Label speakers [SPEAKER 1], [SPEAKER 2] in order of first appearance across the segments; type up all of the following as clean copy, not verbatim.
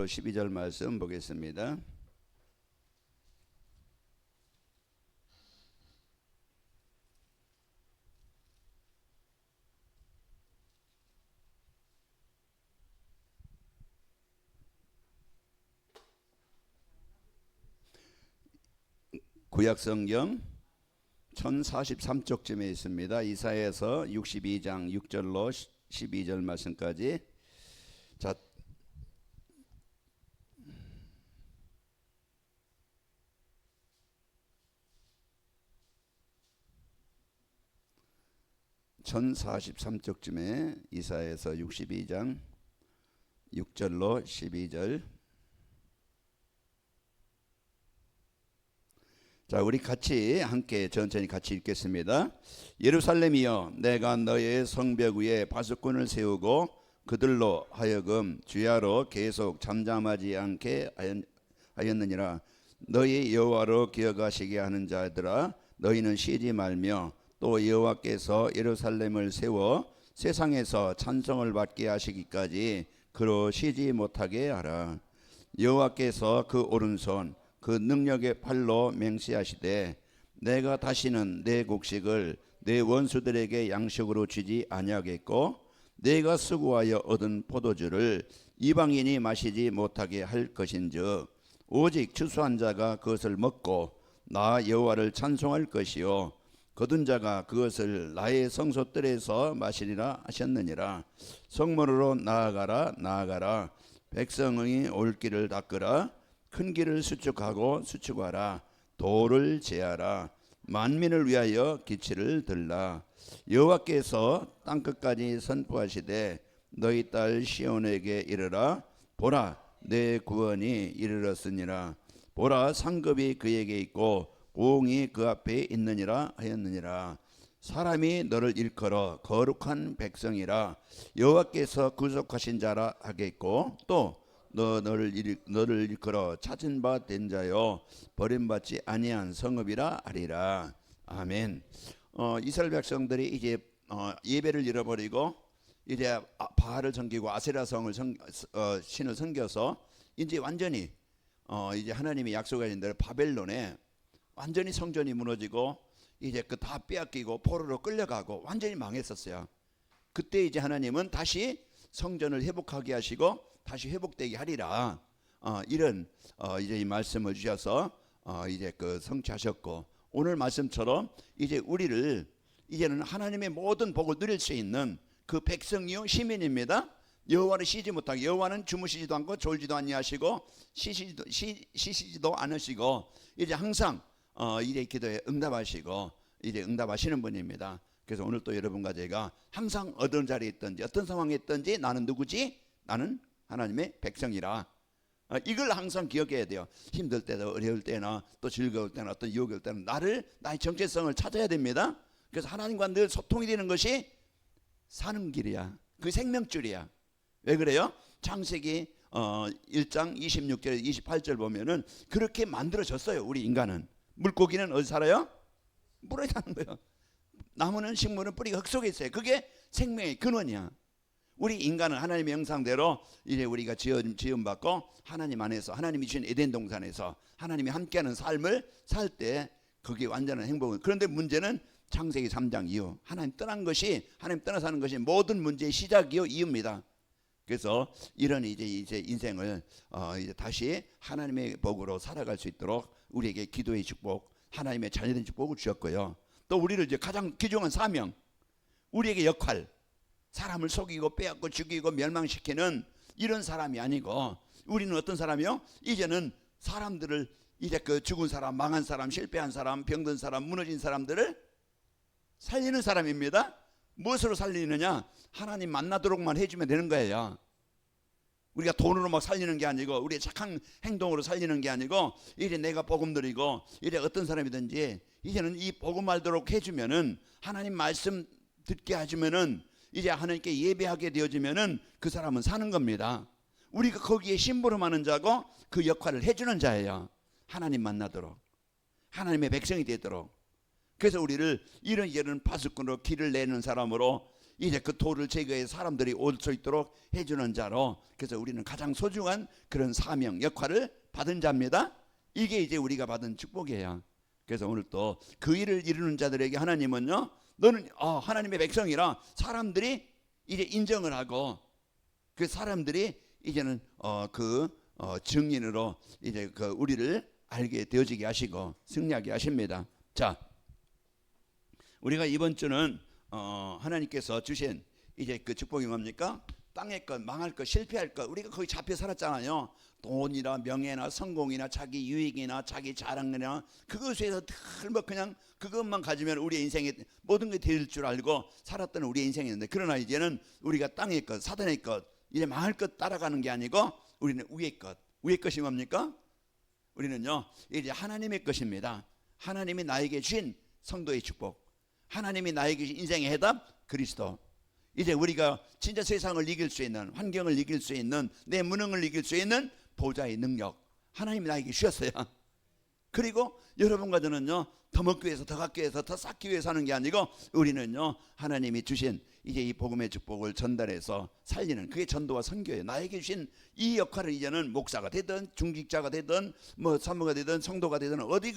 [SPEAKER 1] 12절 말씀 보겠습니다. 구약성경 1043쪽쯤에 있습니다. 이사야서 62장 6절로 12절 말씀까지. 자, (1043쪽쯤에) 이사야서 62장 6절로 12절. 자, 우리 같이 함께 천천히 같이 읽겠습니다. 예루살렘이여, 내가 너의 성벽 위에 파수꾼을 세우고 그들로 하여금 주야로 계속 잠잠하지 않게 하였느니라. 너희 여호와로 기억하시게 하는 자들아, 너희는 쉬지 말며 또 여호와께서 예루살렘을 세워 세상에서 찬송을 받게 하시기까지 그로 쉬지 못하게 하라. 여호와께서 그 오른손 그 능력의 팔로 맹세하시되 내가 다시는 내 곡식을 내 원수들에게 양식으로 주지 아니하겠고 내가 수고하여 얻은 포도주를 이방인이 마시지 못하게 할 것인즉 오직 추수한 자가 그것을 먹고 나 여호와를 찬송할 것이요 거둔 자가 그것을 나의 성소들에서 마시리라 하셨느니라. 성문으로 나아가라 나아가라. 백성의 올 길을 닦으라. 큰 길을 수축하고 수축하라. 도를 제하라. 만민을 위하여 기치를 들라. 여호와께서 땅끝까지 선포하시되 너희 딸 시온에게 이르라. 보라, 내 구원이 이르렀으니라. 보라, 상급이 그에게 있고 보응이 그 앞에 있느니라 하였느니라. 사람이 너를 일컬어 거룩한 백성이라 여호와께서 구속하신 자라 하겠고 또 너를 일컬어 찾은 바 된 자요 버림받지 아니한 성읍이라 하리라. 아멘. 이스라엘 백성들이 이제 예배를 잃어버리고 이제 바알을 섬기고 아세라 성을 신을 섬겨서 이제 완전히 이제 하나님이 약속하신 대로 바벨론에 완전히 성전이 무너지고 이제 그 다 빼앗기고 포로로 끌려가고 완전히 망했었어요. 그때 이제 하나님은 다시 성전을 회복하게 하시고 다시 회복되게 하리라. 이런 이제 이 말씀을 주셔서 이제 그 성취하셨고 오늘 말씀처럼 이제 우리를 이제는 하나님의 모든 복을 누릴 수 있는 그 백성이요 시민입니다. 여호와를 쉬지 못하게, 여호와는 주무시지도 않고 졸지도 아니하시고 쉬시지도 않으시고 이제 항상 이제 기도에 응답하시고 이제 응답하시는 분입니다. 그래서 오늘 또 여러분과 제가 항상 어떤 자리에 있든지 어떤 상황에 있든지 나는 누구지? 나는 하나님의 백성이라. 이걸 항상 기억해야 돼요. 힘들 때도 어려울 때나 또 즐거울 때나 어떤 유혹일 때는 나의 정체성을 찾아야 됩니다. 그래서 하나님과 늘 소통이 되는 것이 사는 길이야. 그 생명줄이야. 왜 그래요? 창세기 1장 26절 28절 보면은 그렇게 만들어졌어요. 우리 인간은. 물고기는 어디 살아요? 물에 사는 거예요. 나무는 식물은 뿌리가 흙 속에 있어요. 그게 생명의 근원이야. 우리 인간은 하나님의 형상대로 이제 우리가 지음 받고 하나님 안에서 하나님이 주신 에덴 동산에서 하나님이 함께하는 삶을 살 때 그게 완전한 행복은. 그런데 문제는 창세기 3장 이후 하나님 떠난 것이, 하나님 떠나 사는 것이 모든 문제의 시작이요 이유입니다. 그래서 이런 이제 인생을 이제 다시 하나님의 복으로 살아갈 수 있도록 우리에게 기도의 축복, 하나님의 자녀된 축복을 주셨고요. 또 우리를 이제 가장 귀중한 사명, 우리에게 역할, 사람을 속이고 빼앗고 죽이고 멸망시키는 이런 사람이 아니고 우리는 어떤 사람이요? 이제는 사람들을 이제 그 죽은 사람, 망한 사람, 실패한 사람, 병든 사람, 무너진 사람들을 살리는 사람입니다. 무엇으로 살리느냐? 하나님 만나도록만 해주면 되는 거예요. 우리가 돈으로 막 살리는 게 아니고 우리의 착한 행동으로 살리는 게 아니고 이제 내가 복음 드리고 이제 어떤 사람이든지 이제는 이 복음 알도록 해주면은 하나님 말씀 듣게 해주면은 이제 하나님께 예배하게 되어지면은 그 사람은 사는 겁니다. 우리가 거기에 심부름하는 자고 그 역할을 해주는 자예요. 하나님 만나도록, 하나님의 백성이 되도록. 그래서 우리를 이런 파수꾼으로 길을 내는 사람으로 이제 그 돌을 제거해 사람들이 올 수 있도록 해주는 자로, 그래서 우리는 가장 소중한 그런 사명 역할을 받은 자입니다. 이게 이제 우리가 받은 축복이에요. 그래서 오늘 또 그 일을 이루는 자들에게 하나님은요, 너는 하나님의 백성이라 사람들이 이제 인정을 하고, 그 사람들이 이제는 증인으로 이제 그 우리를 알게 되어지게 하시고 승리하게 하십니다. 자, 우리가 이번 주는 하나님께서 주신 이제 그 축복이 뭡니까? 땅의 것, 망할 것, 실패할 것, 우리가 거기 잡혀 살았잖아요. 돈이나 명예나 성공이나 자기 유익이나 자기 자랑이나 그것에서 늘 그냥 그것만 가지면 우리의 인생에 모든 게 될 줄 알고 살았던 우리의 인생이었는데, 그러나 이제는 우리가 땅의 것, 사단의 것, 이제 망할 것 따라가는 게 아니고 우리는 위의 것. 위의 것이 뭡니까? 우리는요 이제 하나님의 것입니다. 하나님이 나에게 주신 성도의 축복, 하나님이 나에게 주신 인생의 해답 그리스도. 이제 우리가 진짜 세상을 이길 수 있는, 환경을 이길 수 있는, 내 무능을 이길 수 있는 보좌의 능력 하나님이 나에게 주셨어요. 그리고 여러분과 저는요 더 먹기 위해서, 더 갖기 위해서, 더 쌓기 위해서 하는 게 아니고 우리는요 하나님이 주신 이제 이 복음의 축복을 전달해서 살리는, 그게 전도와 선교예요. 나에게 주신 이 역할을 이제는 목사가 되든 중직자가 되든 뭐 사모가 되든 성도가 되든 어디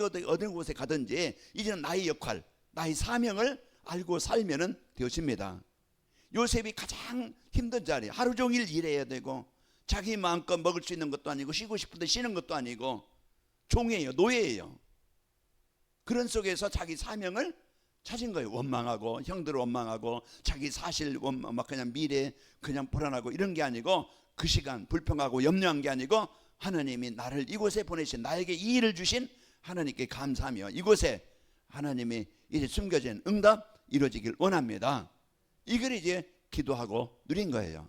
[SPEAKER 1] 곳에 가든지 이제는 나의 역할, 나의 사명을 알고 살면은 되어집니다. 요셉이 가장 힘든 자리, 하루 종일 일해야 되고 자기 마음껏 먹을 수 있는 것도 아니고 쉬고 싶은데 쉬는 것도 아니고 종이에요, 노예예요. 그런 속에서 자기 사명을 찾은 거예요. 원망하고 형들을 원망하고 자기 사실 막 그냥 미래 그냥 불안하고 이런 게 아니고, 그 시간 불평하고 염려한 게 아니고 하나님이 나를 이곳에 보내신, 나에게 이 일을 주신 하나님께 감사하며 이곳에 하나님이 이제 숨겨진 응답 이루어지길 원합니다. 이걸 이제 기도하고 누린 거예요.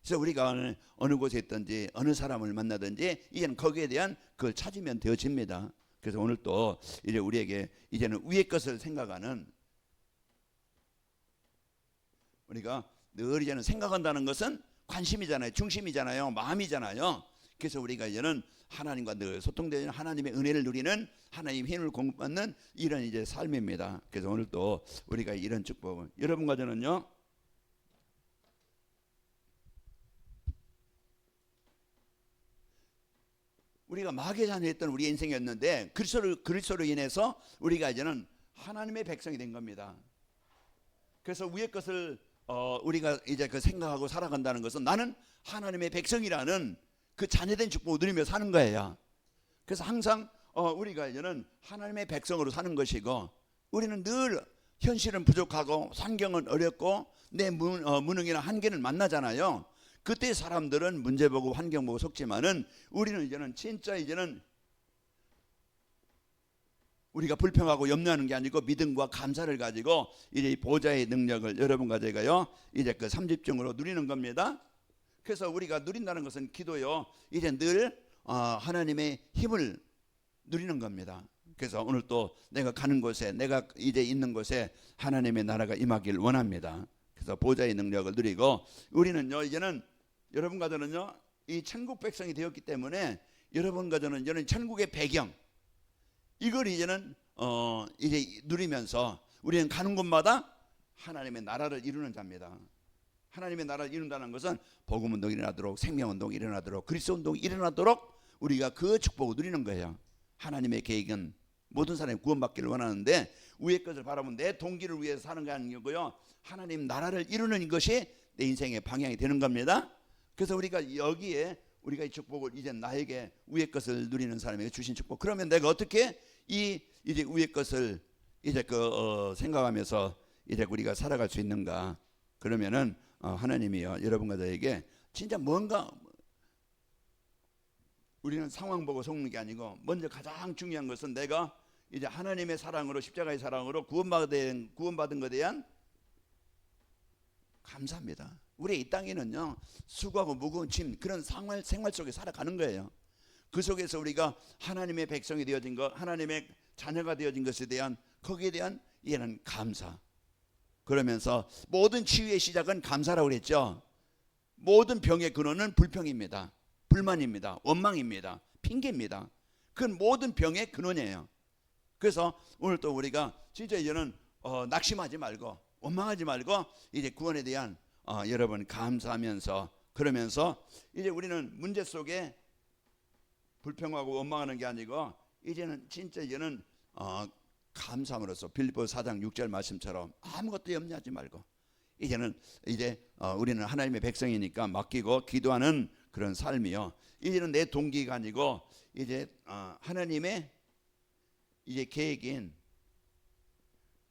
[SPEAKER 1] 그래서 우리가 어느 곳에 있든지 어느 사람을 만나든지 이제는 거기에 대한 그걸 찾으면 되어집니다. 그래서 오늘 또 이제 우리에게 이제는 위의 것을 생각하는, 우리가 늘 이제는 생각한다는 것은 관심이잖아요, 중심이잖아요, 마음이잖아요. 그래서 우리가 이제는 하나님과 늘 소통되는, 하나님의 은혜를 누리는, 하나님의 힘을 공급받는 이런 이제 삶입니다. 그래서 오늘 또 우리가 이런 축복을, 여러분과 저는요 우리가 마귀의 자녀였던 우리 인생이었는데 그리스도로 인해서 우리가 이제는 하나님의 백성이 된 겁니다. 그래서 위의 것을 우리가 이제 그 생각하고 살아간다는 것은 나는 하나님의 백성이라는 그 자녀된 축복을 누리며 사는 거예요. 그래서 항상 우리가 이제는 하나님의 백성으로 사는 것이고, 우리는 늘 현실은 부족하고 환경은 어렵고 내 무능이나 한계는 만나잖아요. 그때 사람들은 문제 보고 환경 보고 속지만은 우리는 이제는 진짜 이제는 우리가 불평하고 염려하는 게 아니고 믿음과 감사를 가지고 이제 이 보좌의 능력을 여러분과 제가요 이제 그 삼집중으로 누리는 겁니다. 그래서 우리가 누린다는 것은 기도요 이제 늘 하나님의 힘을 누리는 겁니다. 그래서 오늘 또 내가 가는 곳에, 내가 이제 있는 곳에 하나님의 나라가 임하길 원합니다. 그래서 보좌의 능력을 누리고, 우리는요 이제는 여러분과 저는요 이 천국 백성이 되었기 때문에 여러분과 저는 이제는 천국의 배경, 이걸 이제는 이제 누리면서 우리는 가는 곳마다 하나님의 나라를 이루는 자입니다. 하나님의 나라를 이룬다는 것은 복음운동이 일어나도록, 생명운동이 일어나도록, 그리스도운동이 일어나도록 우리가 그 축복을 누리는 거예요. 하나님의 계획은 모든 사람이 구원받기를 원하는데 위의 것을 바라보면 내 동기를 위해서 사는 게 아니고요, 하나님 나라를 이루는 것이 내 인생의 방향이 되는 겁니다. 그래서 우리가 여기에 우리가 이 축복을 이제 나에게 위의 것을 누리는 사람에게 주신 축복, 그러면 내가 어떻게 이제 위의 것을 이제 생각하면서 이제 우리가 살아갈 수 있는가? 그러면은 하나님이요 여러분과 저에게 진짜 뭔가, 우리는 상황 보고 속는 게 아니고 먼저 가장 중요한 것은 내가 이제 하나님의 사랑으로, 십자가의 사랑으로 구원받은 것에 대한 감사합니다. 우리 이 땅에는요 수고하고 무거운 짐, 그런 생활 속에 살아가는 거예요. 그 속에서 우리가 하나님의 백성이 되어진 것, 하나님의 자녀가 되어진 것에 대한, 거기에 대한 이해는 감사. 그러면서 모든 치유의 시작은 감사라고 그랬죠. 모든 병의 근원은 불평입니다, 불만입니다, 원망입니다, 핑계입니다. 그건 모든 병의 근원이에요. 그래서 오늘 또 우리가 진짜 이제는 낙심하지 말고 원망하지 말고 이제 구원에 대한 여러분 감사하면서, 그러면서 이제 우리는 문제 속에 불평하고 원망하는 게 아니고 이제는 진짜 이제는 감사함으로써 빌립보서 4장 6절 말씀처럼 아무것도 염려하지 말고 이제는 이제 우리는 하나님의 백성이니까 맡기고 기도하는 그런 삶이요. 이제는 내 동기가 아니고 이제 하나님의 이제 계획인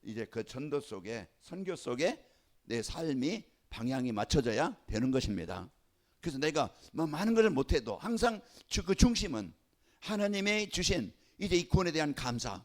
[SPEAKER 1] 이제 그 전도 속에, 선교 속에 내 삶이 방향이 맞춰져야 되는 것입니다. 그래서 내가 뭐 많은 것을 못해도 항상 그 중심은 하나님의 주신 이제 이 구원에 대한 감사,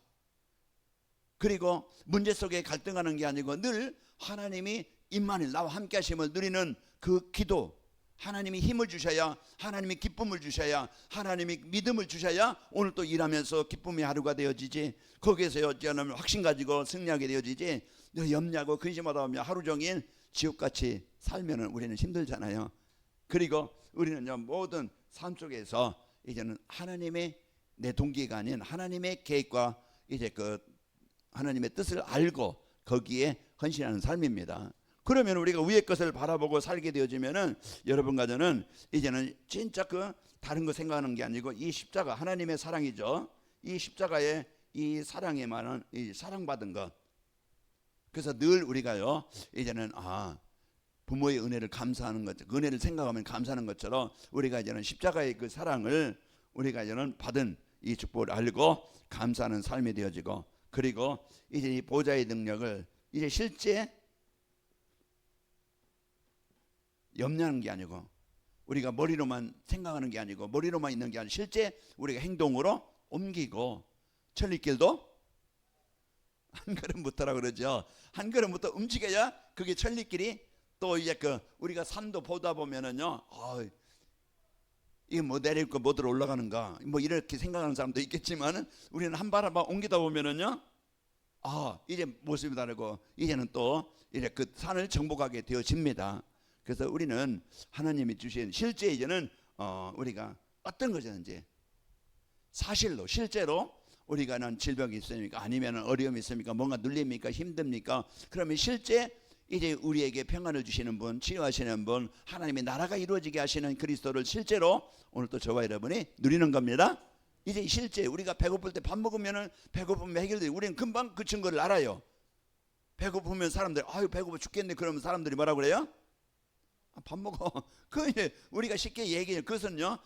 [SPEAKER 1] 그리고 문제 속에 갈등하는 게 아니고 늘 하나님이 임마누엘 나와 함께 하심을 누리는 그 기도, 하나님이 힘을 주셔야, 하나님이 기쁨을 주셔야, 하나님이 믿음을 주셔야 오늘 또 일하면서 기쁨의 하루가 되어지지, 거기에서 어찌하면 확신 가지고 승리하게 되어지지, 염려하고 근심하다 보면 하루 종일 지옥같이 살면 우리는 힘들잖아요. 그리고 우리는요, 모든 삶 속에서 이제는 하나님의 내 동기가 아닌 하나님의 계획과 이제 그 하나님의 뜻을 알고 거기에 헌신하는 삶입니다. 그러면 우리가 위의 것을 바라보고 살게 되어지면은 여러분과 저는 이제는 진짜 그 다른 거 생각하는 게 아니고 이 십자가, 하나님의 사랑이죠. 이 십자가의 이 사랑에만은 이 사랑받은 것. 그래서 늘 우리가요 이제는 부모의 은혜를 감사하는 것, 그 은혜를 생각하면 감사하는 것처럼 우리가 이제는 십자가의 그 사랑을 우리가 이제는 받은 이 축복을 알고 감사하는 삶이 되어지고, 그리고 이제 이 보좌의 능력을 이제 실제 염려하는 게 아니고 우리가 머리로만 생각하는 게 아니고 머리로만 있는 게 아니고 실제 우리가 행동으로 옮기고, 천리길도 한 걸음부터라 그러죠. 한 걸음부터 움직여야 그게 천리길이 또 이제 그 우리가 산도 보다 보면은요, 이게 뭐 내릴 거 뭐 들어 올라가는가 뭐 이렇게 생각하는 사람도 있겠지만은 우리는 한 발 한 발 옮기다 보면은요, 이제 모습이 다르고 이제는 또 이제 그 산을 정복하게 되어집니다. 그래서 우리는 하나님이 주신 실제 이제는 우리가 어떤 것이든지 사실로 실제로 우리가는 질병이 있습니까? 아니면 어려움이 있습니까? 뭔가 눌립니까? 힘듭니까? 그러면 실제 이제 우리에게 평안을 주시는 분, 치유하시는 분, 하나님의 나라가 이루어지게 하시는 그리스도를 실제로 오늘 또 저와 여러분이 누리는 겁니다. 이제 실제 우리가 배고플 때 밥 먹으면은 배고프면 해결돼. 우리는 금방 그 증거를 알아요. 배고프면 사람들이 배고파 죽겠네 그러면 사람들이 뭐라 그래요? 밥 먹어. 그 이제 우리가 쉽게 얘기해요. 그것은요,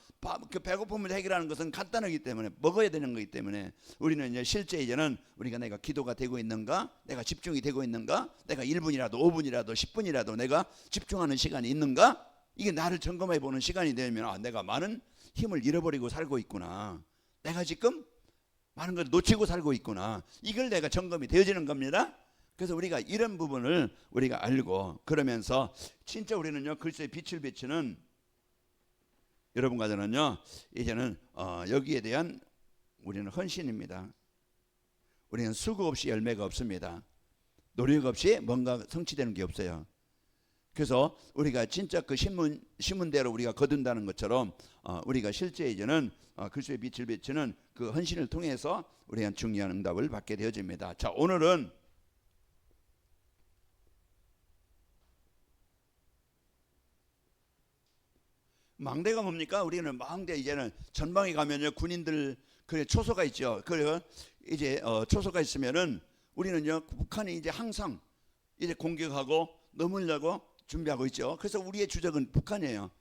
[SPEAKER 1] 그 배고픔을 해결하는 것은 간단하기 때문에 먹어야 되는 거기 때문에 우리는 이제 실제 이제는 우리가 내가 기도가 되고 있는가, 내가 집중이 되고 있는가, 내가 1분이라도 5분이라도 10분이라도 내가 집중하는 시간이 있는가, 이게 나를 점검해 보는 시간이 되면 내가 많은 힘을 잃어버리고 살고 있구나, 내가 지금 많은 걸 놓치고 살고 있구나, 이걸 내가 점검이 되어지는 겁니다. 그래서 우리가 이런 부분을 우리가 알고 그러면서 진짜 우리는요 글쎄 빛을 비추는 여러분과 저는요 이제는 여기에 대한 우리는 헌신입니다. 우리는 수고 없이 열매가 없습니다. 노력 없이 뭔가 성취되는 게 없어요. 그래서 우리가 진짜 그 신문대로 우리가 거둔다는 것처럼 우리가 실제 이제는 그리스도의 빛을 비추는 그 헌신을 통해서 우리가 중요한 응답을 받게 되어집니다. 자, 오늘은 망대가 뭡니까? 우리는 망대 이제는 전방에 가면요 군인들 그 초소가 있죠. 그 이제 초소가 있으면은 우리는요 북한이 이제 항상 이제 공격하고 넘으려고 준비하고 있죠. 그래서 우리의 주적은 북한이에요.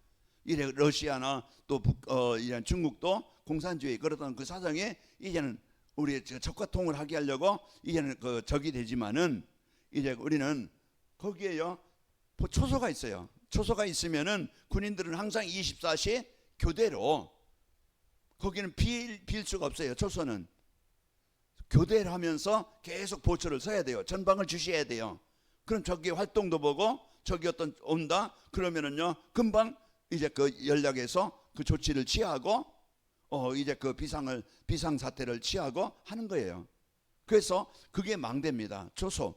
[SPEAKER 1] 이제 러시아나 또 이런 중국도 공산주의 그러던 그 사상에 이제는 우리 적과 통을 하게 하려고 이제는 그 적이 되지만은 이제 우리는 거기에요 초소가 있어요. 초소가 있으면은 군인들은 항상 24시 교대로, 거기는 빌 수가 없어요. 초소는 교대를 하면서 계속 보초를 서야 돼요. 전방을 주시해야 돼요. 그럼 적의 활동도 보고 적이 온다 그러면은요 금방 이제 그 연락해서 그 조치를 취하고 이제 그 비상 사태를 취하고 하는 거예요. 그래서 그게 망대입니다. 초소.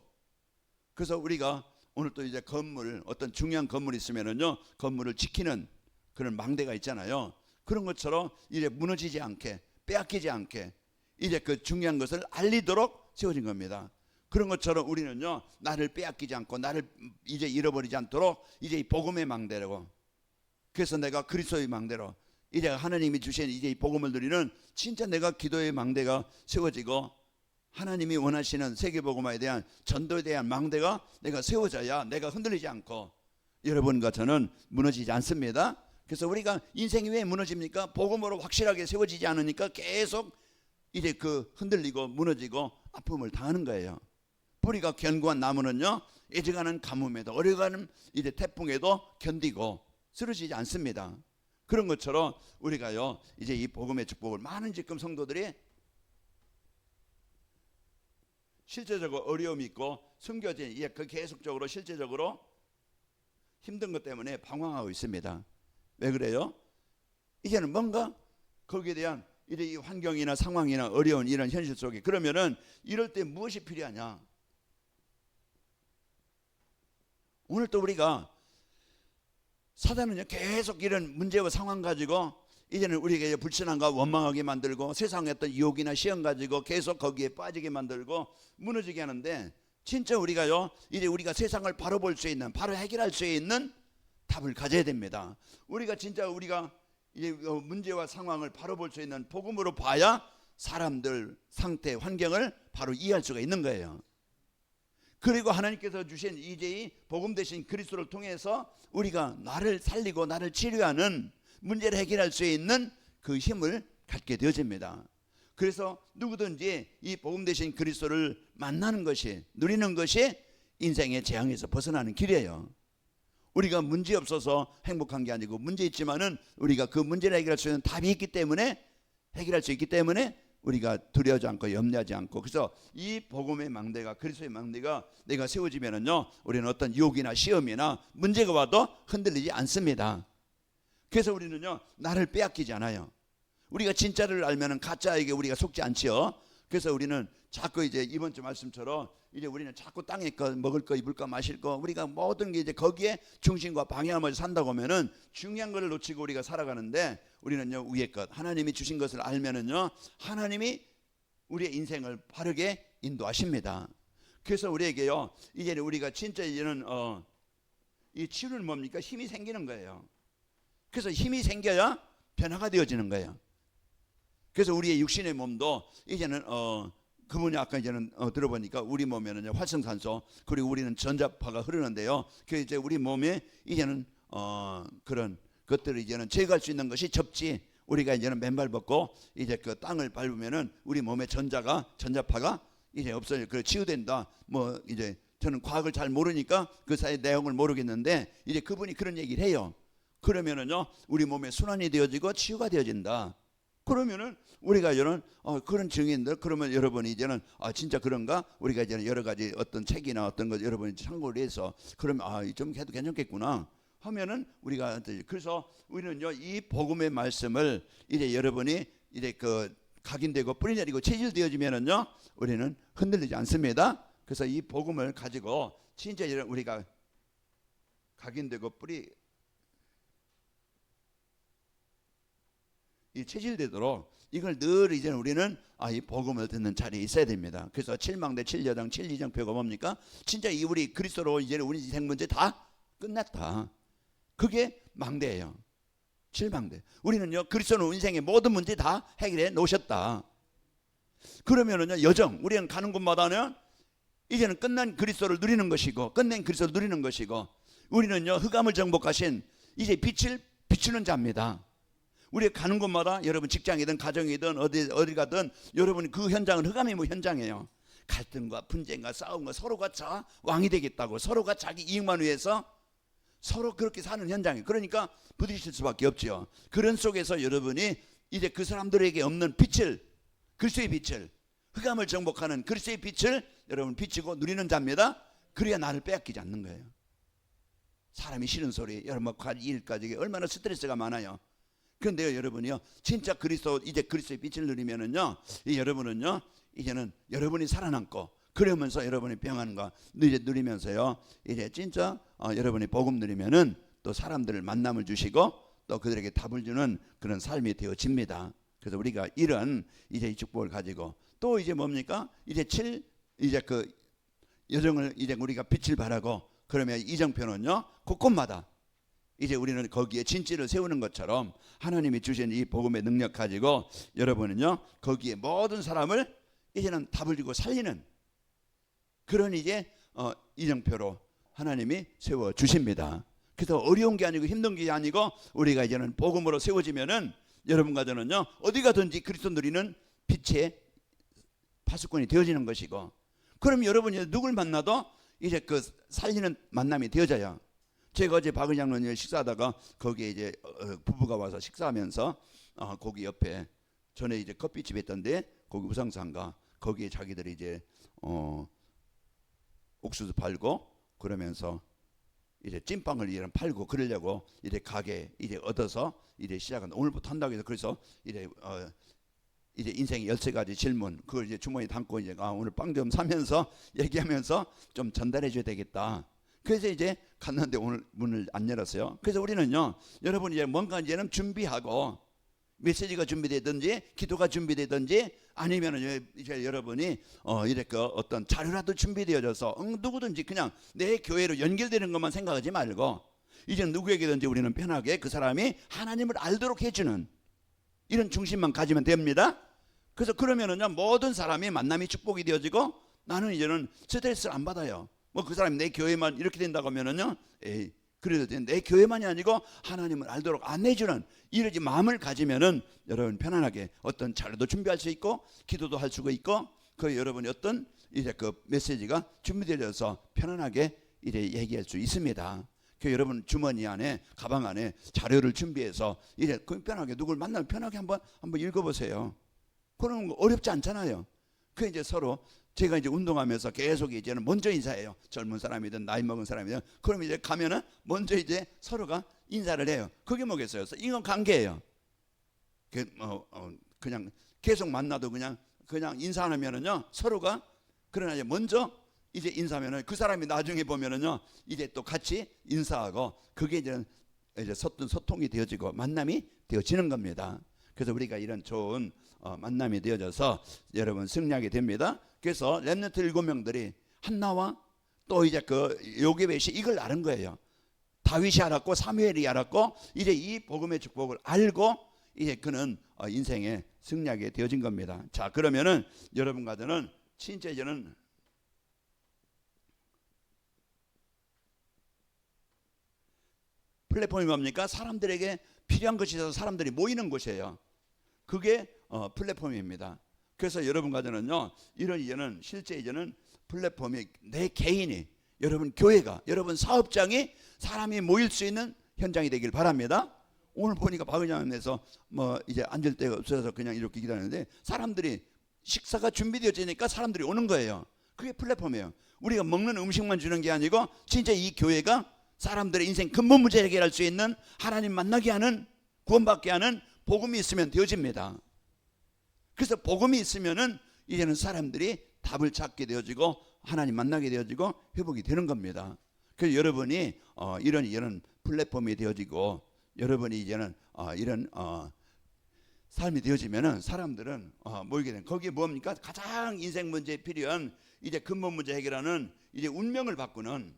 [SPEAKER 1] 그래서 우리가 오늘 또 이제 건물, 어떤 중요한 건물이 있으면은요 건물을 지키는 그런 망대가 있잖아요. 그런 것처럼 이제 무너지지 않게, 빼앗기지 않게 이제 그 중요한 것을 알리도록 세워진 겁니다. 그런 것처럼 우리는요, 나를 빼앗기지 않고 나를 이제 잃어버리지 않도록 이제 이 복음의 망대라고. 그래서 내가 그리스도의 망대로 이제 하나님이 주신 이제 이 복음을 누리는 진짜 내가 기도의 망대가 세워지고 하나님이 원하시는 세계복음화에 대한 전도에 대한 망대가 내가 세워져야 내가 흔들리지 않고 여러분과 저는 무너지지 않습니다. 그래서 우리가 인생이 왜 무너집니까? 복음으로 확실하게 세워지지 않으니까 계속 이제 그 흔들리고 무너지고 아픔을 당하는 거예요. 뿌리가 견고한 나무는요, 애지간한 가뭄에도 어려가는 이제 태풍에도 견디고 쓰러지지 않습니다. 그런 것처럼 우리가요, 이제 이 복음의 축복을 많은 지금 성도들이 실제적으로 어려움이 있고 숨겨진 이제 그 계속적으로 실제적으로 힘든 것 때문에 방황하고 있습니다. 왜 그래요? 이제는 뭔가 거기에 대한 이제 이 환경이나 상황이나 어려운 이런 현실 속에, 그러면은 이럴 때 무엇이 필요하냐? 오늘 또 우리가 사단은요, 계속 이런 문제와 상황 가지고 이제는 우리에게 불신함과 원망하게 만들고 세상의 어떤 유혹이나 시험 가지고 계속 거기에 빠지게 만들고 무너지게 하는데, 진짜 우리가요, 이제 우리가 세상을 바로 볼 수 있는, 바로 해결할 수 있는 답을 가져야 됩니다. 우리가 진짜 우리가 이제 문제와 상황을 바로 볼 수 있는 복음으로 봐야 사람들 상태, 환경을 바로 이해할 수가 있는 거예요. 그리고 하나님께서 주신 이제 이 복음 대신 그리스도를 통해서 우리가 나를 살리고 나를 치료하는, 문제를 해결할 수 있는 그 힘을 갖게 되어집니다. 그래서 누구든지 이 복음 대신 그리스도를 만나는 것이, 누리는 것이 인생의 재앙에서 벗어나는 길이에요. 우리가 문제 없어서 행복한 게 아니고 문제 있지만은 우리가 그 문제를 해결할 수 있는 답이 있기 때문에, 해결할 수 있기 때문에 우리가 두려워하지 않고 염려하지 않고, 그래서 이 복음의 망대가, 그리스도의 망대가 내가 세워지면은요, 우리는 어떤 유혹이나 시험이나 문제가 와도 흔들리지 않습니다. 그래서 우리는요, 나를 빼앗기지 않아요. 우리가 진짜를 알면은 가짜에게 우리가 속지 않지요. 그래서 우리는 자꾸 이제 이번 주 말씀처럼 이제 우리는 자꾸 땅에 거, 먹을 거, 입을 거, 마실 거, 우리가 모든 게 이제 거기에 중심과 방향을 산다고 하면은 중요한 것을 놓치고 우리가 살아가는데, 우리는요, 위의 것, 하나님이 주신 것을 알면은요, 하나님이 우리의 인생을 바르게 인도하십니다. 그래서 우리에게요, 이제는 우리가 진짜 이제는 이 치유는 뭡니까? 힘이 생기는 거예요. 그래서 힘이 생겨야 변화가 되어지는 거예요. 그래서 우리의 육신의 몸도 이제는 그분이 아까 이제는 들어보니까 우리 몸에는 활성산소, 그리고 우리는 전자파가 흐르는데요. 그 이제 우리 몸에 이제는 그런 것들을 이제는 제거할 수 있는 것이 접지. 우리가 이제는 맨발 벗고 이제 그 땅을 밟으면은 우리 몸의 전자파가 이제 없어요. 그 치유된다. 뭐 이제 저는 과학을 잘 모르니까 그 사이 내용을 모르겠는데, 이제 그분이 그런 얘기를 해요. 그러면은요, 우리 몸에 순환이 되어지고 치유가 되어진다. 그러면은 우리가 이런 그런 증인들, 그러면 여러분이 이제는 진짜 그런가? 우리가 이제는 여러 가지 어떤 책이나 어떤 것 여러분이 참고를 해서 그러면 좀 해도 괜찮겠구나 하면은 우리가, 그래서 우리는요, 이 복음의 말씀을 이제 여러분이 이제 그 각인되고 뿌리 내리고 체질되어지면은요, 우리는 흔들리지 않습니다. 그래서 이 복음을 가지고 진짜 우리가 각인되고 뿌리 이 체질되도록 이걸 늘 이제 우리는 이 복음을 듣는 자리에 있어야 됩니다. 그래서 7망대 7여당 7이정표가 뭡니까? 진짜 이 우리 그리스도로 이제 우리 인생 문제 다 끝났다. 그게 망대예요. 7망대. 우리는요, 그리스도는 인생의 모든 문제 다 해결해 놓으셨다. 그러면은요, 여정, 우리는 가는 곳마다는 이제는 끝난 그리스도를 누리는 것이고, 끝낸 그리스도를 누리는 것이고, 우리는요, 흑암을 정복하신 이제 빛을 비추는 자입니다. 우리가 가는 곳마다, 여러분 직장이든 가정이든 어디 가든 여러분 그 현장은 흑암의 현장이에요. 갈등과 분쟁과 싸움과 서로가 왕이 되겠다고, 서로가 자기 이익만 위해서 서로 그렇게 사는 현장이에요. 그러니까 부딪힐 수밖에 없죠. 그런 속에서 여러분이 이제 그 사람들에게 없는 빛을, 그리스도의 빛을, 흑암을 정복하는 그리스도의 빛을 여러분 비치고 누리는 자입니다. 그래야 나를 빼앗기지 않는 거예요. 사람이 싫은 소리, 여러분 일까지 얼마나 스트레스가 많아요. 그런데요, 여러분이요, 진짜 이제 그리스도의 빛을 누리면은요, 여러분은요, 이제는 여러분이 살아남고, 그러면서 여러분이 평안과 이제 누리면서요, 이제 진짜 여러분이 복음 누리면은 또 사람들을 만남을 주시고 또 그들에게 답을 주는 그런 삶이 되어집니다. 그래서 우리가 이런 이제 이 축복을 가지고 또 이제 뭡니까? 이제 여정을 이제 우리가 빛을 발하고, 그러면 이정표는요 곳곳마다 이제 우리는 거기에 진지를 세우는 것처럼 하나님이 주신 이 복음의 능력 가지고 여러분은요 거기에 모든 사람을 이제는 답을 주고 살리는 그런 이제 이정표로 하나님이 세워 주십니다. 그래서 어려운 게 아니고 힘든 게 아니고 우리가 이제는 복음으로 세워지면은 여러분과 저는요 어디 가든지 그리스도 누리는 빛의 파수꾼이 되어지는 것이고, 그럼 여러분이 누굴 만나도 이제 그 살리는 만남이 되어져요. 제가 어제 박 의장님을 식사하다가 거기에 이제 부부가 와서 식사하면서 거기 옆에 전에 이제 커피집에 있던데 거기 우상상가 거기에 자기들이 이제 옥수수 팔고 그러면서 이제 찐빵을 이제 팔고 그러려고 이제 가게 이제 얻어서 이제 시작한 오늘부터 한다고 해서, 그래서 이제 인생의 13가지 질문 그걸 이제 주머니에 담고 이제 오늘 빵 좀 사면서 얘기하면서 좀 전달해 줘야 되겠다. 그래서 이제 갔는데 오늘 문을 안 열었어요. 그래서 우리는요 여러분 이제 뭔가 이제는 준비하고 메시지가 준비되든지 기도가 준비되든지 아니면은 이제 여러분이 이렇게 어떤 자료라도 준비되어져서 누구든지 그냥 내 교회로 연결되는 것만 생각하지 말고 이제 누구에게든지 우리는 편하게 그 사람이 하나님을 알도록 해주는 이런 중심만 가지면 됩니다. 그래서 그러면은요 모든 사람이 만남이 축복이 되어지고 나는 이제는 스트레스를 안 받아요. 뭐 그 사람이 내 교회만 이렇게 된다고 하면은요 그래도 내 교회만이 아니고 하나님을 알도록 안내주는 이러지 마음을 가지면은 여러분 편안하게 어떤 자료도 준비할 수 있고 기도도 할 수가 있고 그 여러분이 어떤 이제 그 메시지가 준비되어서 편안하게 이제 얘기할 수 있습니다. 그 여러분 주머니 안에 가방 안에 자료를 준비해서 이제 그 편하게 누굴 만나면 편하게 한번 읽어보세요. 그런 거 어렵지 않잖아요. 그 이제 서로 제가 이제 운동하면서 계속 이제는 먼저 인사해요. 젊은 사람이든 나이 먹은 사람이든 그럼 이제 가면은 먼저 이제 서로가 인사를 해요. 그게 뭐겠어요? 이건 관계예요. 그냥 계속 만나도 그냥 인사 안 하면은요 서로가 그러나 이제 먼저 이제 인사하면은 그 사람이 나중에 보면은요 이제 또 같이 인사하고 그게 이제 소통이 되어지고 만남이 되어지는 겁니다. 그래서 우리가 이런 좋은 만남이 되어져서 여러분 승리하게 됩니다. 그래서 렘넌트 7명들이 한나와 또 이제 그 요게벳이 이걸 아는 거예요. 다윗이 알았고 사무엘이 알았고 이제 이 복음의 축복을 알고 이제 그는 인생에 승리하게 되어진 겁니다. 자, 그러면은 여러분과 저는 진짜 이제는 플랫폼이 뭡니까? 사람들에게 필요한 것이 있어서 사람들이 모이는 곳이에요. 그게 플랫폼입니다. 그래서 여러분과 저는요 이런 이제는 실제 이제는 플랫폼이 내 개인이 여러분 교회가 여러분 사업장이 사람이 모일 수 있는 현장이 되길 바랍니다. 오늘 보니까 박 의장님에서 뭐 이제 앉을 데가 없어서 그냥 이렇게 기다리는데 사람들이 식사가 준비되어지니까 사람들이 오는 거예요. 그게 플랫폼이에요. 우리가 먹는 음식만 주는 게 아니고 진짜 이 교회가 사람들의 인생 근본 문제 해결할 수 있는 하나님 만나게 하는 구원받게 하는 복음이 있으면 되어집니다. 그래서 복음이 있으면은 이제는 사람들이 답을 찾게 되어지고 하나님 만나게 되어지고 회복이 되는 겁니다. 그래서 여러분이 이런 플랫폼이 되어지고 여러분이 이제는 이런 삶이 되어지면은 사람들은 모이게 되는 거기에 뭡니까? 가장 인생 문제에 필요한 이제 근본 문제 해결하는 이제 운명을 바꾸는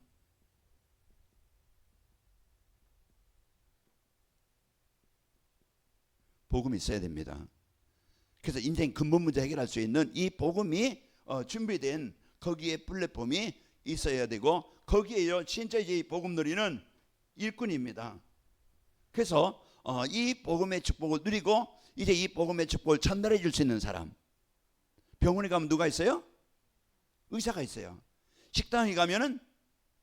[SPEAKER 1] 복음이 있어야 됩니다. 그래서 인생 근본 문제 해결할 수 있는 이 복음이 준비된 거기에 플랫폼이 있어야 되고 거기에요 진짜 이제 복음 누리는 일꾼입니다. 그래서 이 복음의 축복을 누리고 이제 이 복음의 축복을 전달해 줄 수 있는 사람. 병원에 가면 누가 있어요? 의사가 있어요. 식당에 가면은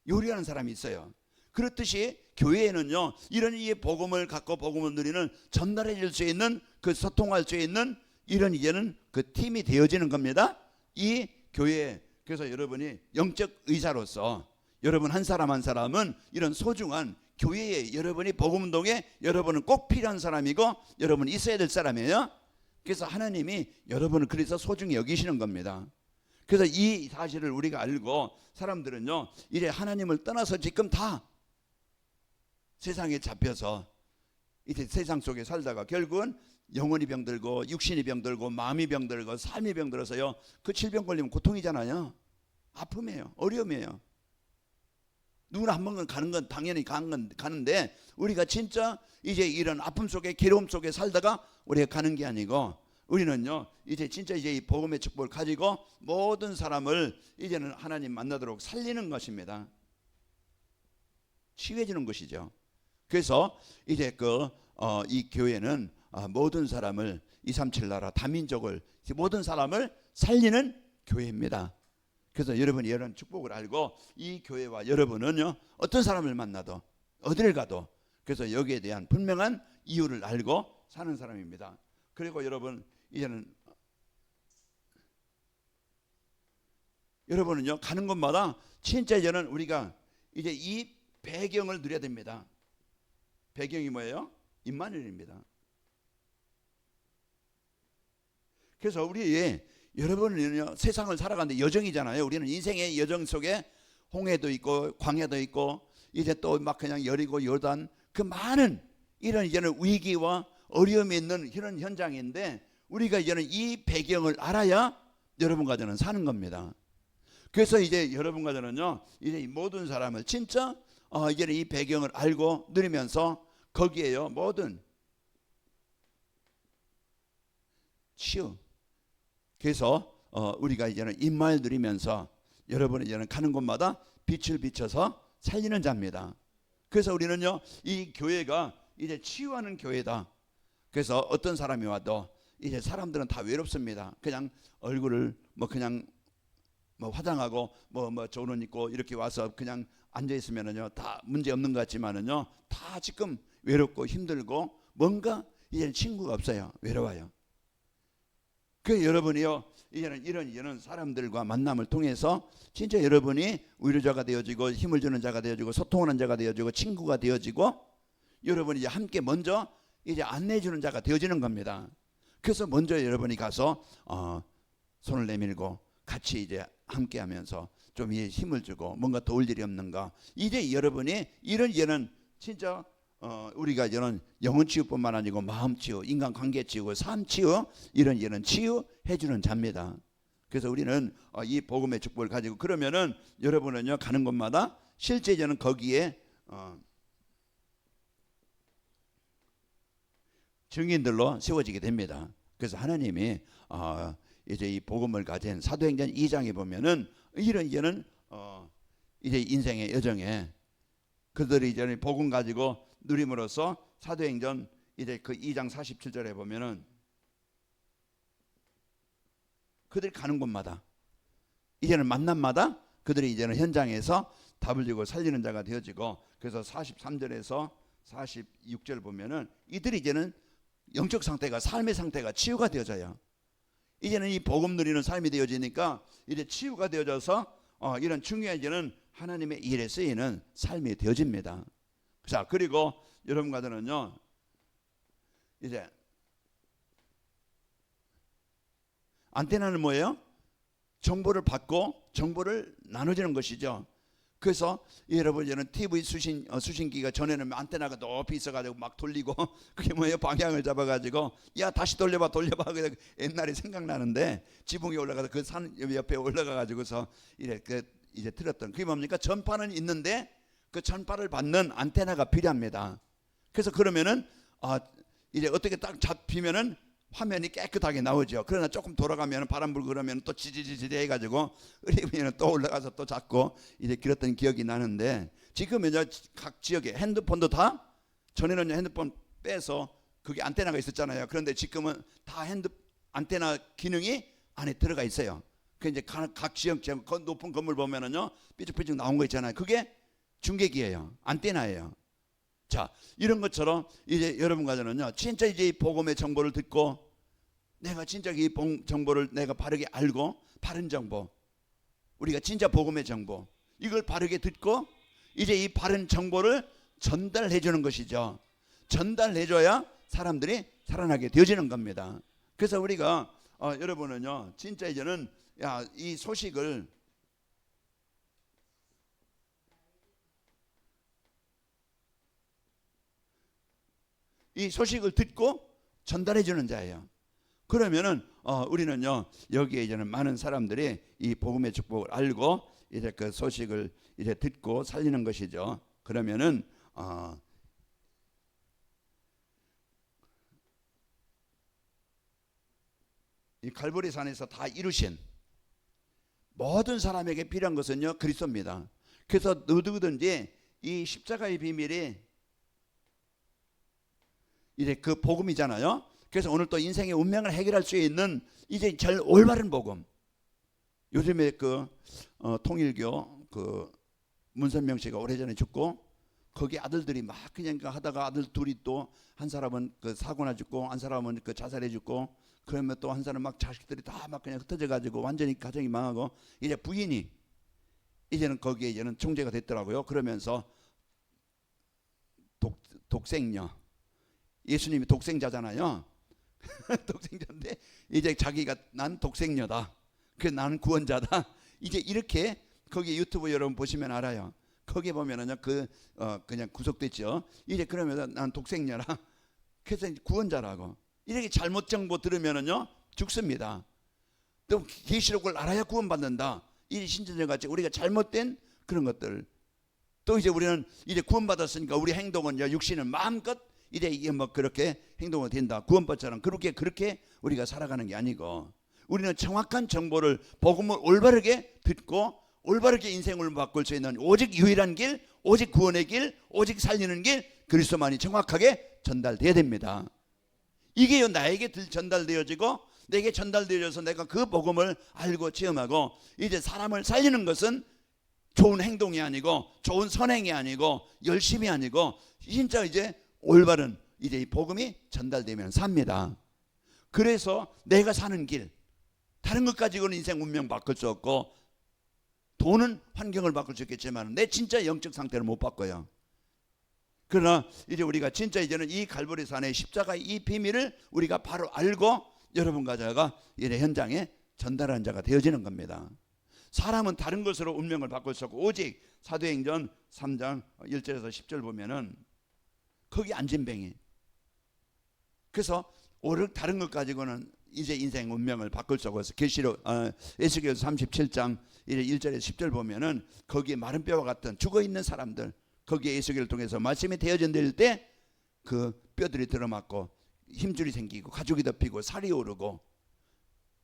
[SPEAKER 1] 요리하는 사람이 있어요. 그렇듯이 교회에는요 이런 이 복음을 갖고 복음을 누리는 전달해 줄 수 있는 그 소통할 수 있는 이런 이제는 그 팀이 되어지는 겁니다. 이 교회. 그래서 여러분이 영적 의사로서 여러분 한 사람 한 사람은 이런 소중한 교회에 여러분이 복음운동에 여러분은 꼭 필요한 사람이고 여러분이 있어야 될 사람이에요. 그래서 하나님이 여러분을 그래서 소중히 여기시는 겁니다. 그래서 이 사실을 우리가 알고 사람들은요 이제 하나님을 떠나서 지금 다 세상에 잡혀서 이제 세상 속에 살다가 결국은 영혼이 병들고 육신이 병들고 마음이 병들고 삶이 병들어서요 그 질병 걸리면 고통이잖아요. 아픔이에요. 어려움이에요. 누구나 한 번은 가는 건 당연히 가는데 우리가 진짜 이제 이런 아픔 속에 괴로움 속에 살다가 우리가 가는 게 아니고 우리는요 이제 진짜 이제 이 복음의 축복을 가지고 모든 사람을 이제는 하나님 만나도록 살리는 것입니다. 치유해 주는 것이죠. 그래서 이제 이 교회는 모든 사람을 237 나라 다민족을 모든 사람을 살리는 교회입니다. 그래서 여러분이 이런 축복을 알고 이 교회와 여러분은요 어떤 사람을 만나도 어디를 가도 그래서 여기에 대한 분명한 이유를 알고 사는 사람입니다. 그리고 여러분 이제는 여러분은요 가는 곳마다 진짜 이제는 우리가 이제 이 배경을 누려야 됩니다. 배경이 뭐예요? 임마누엘입니다. 그래서 우리 여러분은요 세상을 살아가는데 여정이잖아요. 우리는 인생의 여정 속에 홍해도 있고 광야도 있고 이제 또 막 그냥 여리고 요단 그 많은 이런 이제는 위기와 어려움이 있는 이런 현장인데 우리가 이제는 이 배경을 알아야 여러분과 저는 사는 겁니다. 그래서 이제 여러분과 저는요 이제 이 모든 사람을 진짜 이제는 이 배경을 알고 누리면서 거기에요 모든 치유. 그래서 우리가 이제는 임마엘 누리면서 여러분이 이제는 가는 곳마다 빛을 비춰서 살리는 자입니다. 그래서 우리는요 이 교회가 이제 치유하는 교회다. 그래서 어떤 사람이 와도 이제 사람들은 다 외롭습니다. 그냥 얼굴을 그냥 화장하고 좋은 옷 입고 이렇게 와서 그냥 앉아 있으면은요 다 문제 없는 것 같지만은요 다 지금 외롭고 힘들고 뭔가 이제는 친구가 없어요. 외로워요. 그 여러분이요 이제는 이런 사람들과 만남을 통해서 진짜 여러분이 위로자가 되어지고 힘을 주는 자가 되어지고 소통하는 자가 되어지고 친구가 되어지고 여러분이 이제 함께 먼저 이제 안내해 주는 자가 되어지는 겁니다. 그래서 먼저 여러분이 가서 손을 내밀고 같이 이제 함께 하면서 좀 힘을 주고 뭔가 도울 일이 없는가. 이제 여러분이 이런 진짜 우리가 이런 영혼 치유뿐만 아니고 마음 치유, 인간 관계 치유, 삶 치유 이런 치유해 주는 자입니다. 그래서 우리는 이 복음의 축복을 가지고 그러면은 여러분은요 가는 곳마다 실제 저는 거기에 증인들로 세워지게 됩니다. 그래서 하나님이 이제 이 복음을 가진 사도행전 2장에 보면은 이런 이제 인생의 여정에 그들이 이제 복음 가지고 누림으로써 사도행전 이제 그 2장 47절에 보면은 그들이 가는 곳마다 이제는 만남마다 그들이 이제는 현장에서 답을 주고 살리는 자가 되어지고 그래서 43절에서 46절 보면은 이들이 이제는 영적 상태가 삶의 상태가 치유가 되어져요. 이제는 이 복음 누리는 삶이 되어지니까 이제 치유가 되어져서 이런 중요해지는 하나님의 일에 쓰이는 삶이 되어집니다. 자 그리고 여러분과 저는요 이제 안테나는 뭐예요? 정보를 받고 정보를 나눠주는 것이죠. 그래서 여러분 이제는 TV 수신기가 전에는 안테나가 높이 있어가지고 막 돌리고 그게 뭐예요? 방향을 잡아가지고 야 다시 돌려봐 옛날에 생각나는데 지붕에 올라가서 그 산 옆에 올라가가지고서 이제 틀었던 그게 뭡니까? 전파는 있는데 그 전파를 받는 안테나가 필요합니다. 그래서 그러면은 이제 어떻게 딱 잡히면은 화면이 깨끗하게 나오죠. 그러나 조금 돌아가면 바람 불고 그러면 또 지지지지 해가지고 으리면 또 올라가서 또 잡고 이제 길었던 기억이 나는데 지금 이제 각 지역에 핸드폰도 다 전에는 핸드폰 빼서 그게 안테나가 있었잖아요. 그런데 지금은 다 안테나 기능이 안에 들어가 있어요. 그 이제 각 지역 높은 건물 보면은요 삐죽삐죽 나온 거 있잖아요. 그게 중계기예요. 안테나예요. 자 이런 것처럼 이제 여러분과 저는요 진짜 이제 이 복음의 정보를 듣고 내가 진짜 이 정보를 내가 바르게 알고 바른 정보 우리가 진짜 복음의 정보 이걸 바르게 듣고 이제 이 바른 정보를 전달해 주는 것이죠. 전달해 줘야 사람들이 살아나게 되어지는 겁니다. 그래서 우리가 여러분은요 진짜 이제는 이 소식을 듣고 전달해 주는 자예요. 그러면은 우리는요 여기에 이제는 많은 사람들이 이 복음의 축복을 알고 이제 그 소식을 이제 듣고 살리는 것이죠. 그러면은 이 갈보리 산에서 다 이루신 모든 사람에게 필요한 것은요 그리스도입니다. 그래서 누구든지 이 십자가의 비밀이 이제 그 복음이잖아요. 그래서 오늘 또 인생의 운명을 해결할 수 있는 이제 제일 올바른 복음. 요즘에 그 통일교 그 문선명 씨가 오래전에 죽고 거기 아들들이 막 그냥 하다가 아들 둘이 또 한 사람은 그 사고나 죽고 한 사람은 그 자살해 죽고 그러면 또 한 사람 막 자식들이 다 막 그냥 흩어져 가지고 완전히 가정이 망하고 이제 부인이 이제는 거기에 이제는 총재가 됐더라고요. 그러면서 독생녀 예수님이 독생자잖아요. 독생자인데 이제 자기가 난 독생녀다. 그 나는 구원자다. 이제 이렇게 거기 유튜브 여러분 보시면 알아요. 거기 보면은요 그냥 구속됐죠. 이제 그러면 난 독생녀라. 그래서 구원자라고. 이렇게 잘못 정보 들으면은요 죽습니다. 또 계시록을 알아야 구원받는다. 이 신천지 같이 우리가 잘못된 그런 것들. 또 이제 우리는 이제 구원받았으니까 우리 행동은요 육신은 마음껏 이제 이게 뭐 그렇게 행동이 된다. 구원받처럼 그렇게 우리가 살아가는 게 아니고 우리는 정확한 정보를 복음을 올바르게 듣고 올바르게 인생을 바꿀 수 있는 오직 유일한 길, 오직 구원의 길, 오직 살리는 길 그리스도만이 정확하게 전달돼야 됩니다. 이게요 나에게 전달되어지고 내게 전달되어져서 내가 그 복음을 알고 체험하고 이제 사람을 살리는 것은 좋은 행동이 아니고 좋은 선행이 아니고 열심이 아니고 진짜 이제 올바른 이제 이 복음이 전달되면 삽니다. 그래서 내가 사는 길 다른 것 가지고는 인생 운명 바꿀 수 없고 돈은 환경을 바꿀 수 있겠지만 내 진짜 영적 상태를 못 바꿔요. 그러나 이제 우리가 진짜 이제는 이 갈보리 산의 십자가의 이 비밀을 우리가 바로 알고 여러분과 제가 이제 현장에 전달하는 자가 되어지는 겁니다. 사람은 다른 것으로 운명을 바꿀 수 없고 오직 사도행전 3장 1절에서 10절 보면은 거기 안진뱅이. 그래서 오직 다른 것 가지고는 이제 인생 운명을 바꿀 수 없어서 계시록 에스겔 37장 1절에서 10절 보면은 거기에 마른 뼈와 같은 죽어 있는 사람들 거기에 에스겔을 통해서 말씀이 되어진될 때 그 뼈들이 들어맞고 힘줄이 생기고 가죽이 덮이고 살이 오르고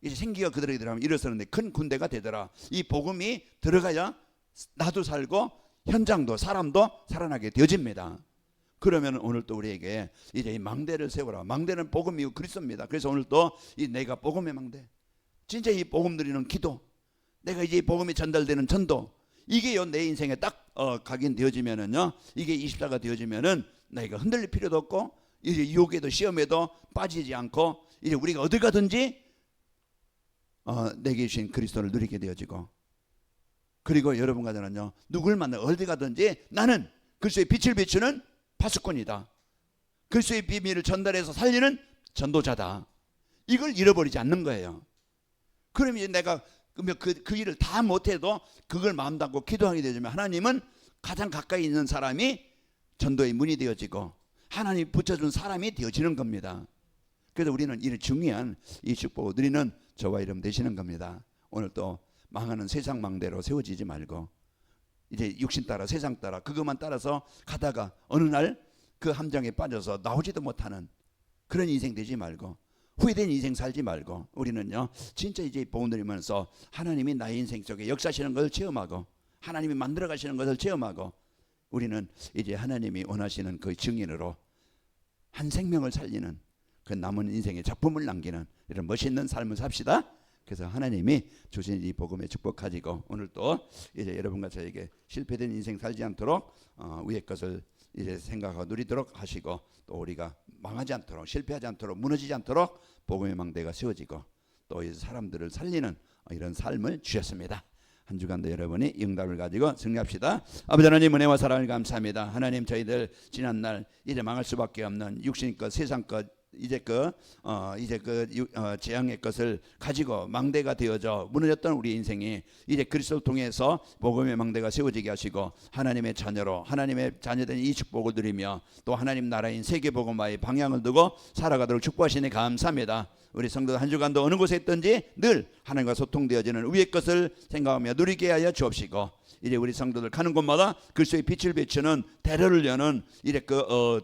[SPEAKER 1] 이제 생기가 그들에게 들어가면 일어서는데 큰 군대가 되더라. 이 복음이 들어가야 나도 살고 현장도 사람도 살아나게 되어집니다. 그러면 오늘 또 우리에게 이제 이 망대를 세워라. 망대는 복음이고 그리스도입니다. 그래서 오늘 또 이 내가 복음의 망대, 진짜 이 복음 드리는 기도, 내가 이제 이 복음이 전달되는 전도, 이게요 내 인생에 딱 각인되어지면은요, 이게 24가 되어지면은 내가 흔들릴 필요도 없고 이제 유혹에도 시험에도 빠지지 않고 이제 우리가 어딜 가든지 내게 주신 그리스도를 누리게 되어지고, 그리고 여러분과 저는요 누굴 만나 어디 가든지 나는 그리스도의 빛을 비추는 파수꾼이다. 그리스도의 비밀을 전달해서 살리는 전도자다. 이걸 잃어버리지 않는 거예요. 그럼 이제 내가 그 일을 다 못해도 그걸 마음 담고 기도하게 되지만 하나님은 가장 가까이 있는 사람이 전도의 문이 되어지고 하나님 붙여준 사람이 되어지는 겁니다. 그래서 우리는 이 중요한 이 축복을 누리는 저와 여러분 되시는 겁니다. 오늘 또 망하는 세상 망대로 세워지지 말고 이제 육신 따라 세상 따라 그것만 따라서 가다가 어느 날 그 함정에 빠져서 나오지도 못하는 그런 인생 되지 말고 후회된 인생 살지 말고 우리는요 진짜 이제 복음 누리면서 하나님이 나의 인생 속에 역사하시는 것을 체험하고 하나님이 만들어 가시는 것을 체험하고 우리는 이제 하나님이 원하시는 그 증인으로 한 생명을 살리는 그 남은 인생의 작품을 남기는 이런 멋있는 삶을 삽시다. 그래서 하나님이 주신 이 복음의 축복 가지고 오늘 또 이제 여러분과 저에게 실패된 인생 살지 않도록 위의 것을 이제 생각하고 누리도록 하시고 또 우리가 망하지 않도록 실패하지 않도록 무너지지 않도록 복음의 망대가 세워지고 또 이 사람들을 살리는 이런 삶을 주셨습니다. 한 주간도 여러분이 응답을 가지고 승리합시다. 아버지 하나님 은혜와 사랑을 감사합니다. 하나님 저희들 지난날 이제 망할 수밖에 없는 육신의 것 세상 것 재앙의 것을 가지고 망대가 되어져 무너졌던 우리 인생이 이제 그리스도를 통해서 복음의 망대가 세워지게 하시고 하나님의 자녀로 하나님의 자녀된 이 축복을 누리며 또 하나님 나라인 세계복음화의 방향을 두고 살아가도록 축복하시니 감사합니다. 우리 성도들 한 주간도 어느 곳에 있든지 늘 하나님과 소통되어지는 위의 것을 생각하며 누리게 하여 주옵시고 이제 우리 성도들 가는 곳마다 그리스도의 빛을 비추는 대로를 여는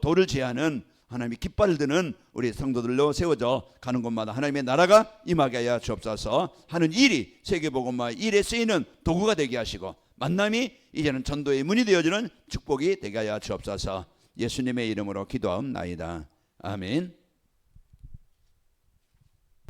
[SPEAKER 1] 도를 제하는 하나님이 깃발을 드는 우리 성도들로 세워져 가는 곳마다 하나님의 나라가 임하게 하여 주옵소서. 하는 일이 세계복음화 일에 쓰이는 도구가 되게 하시고 만남이 이제는 전도의 문이 되어지는 축복이 되게 하여 주옵소서. 예수님의 이름으로 기도하옵나이다. 아멘.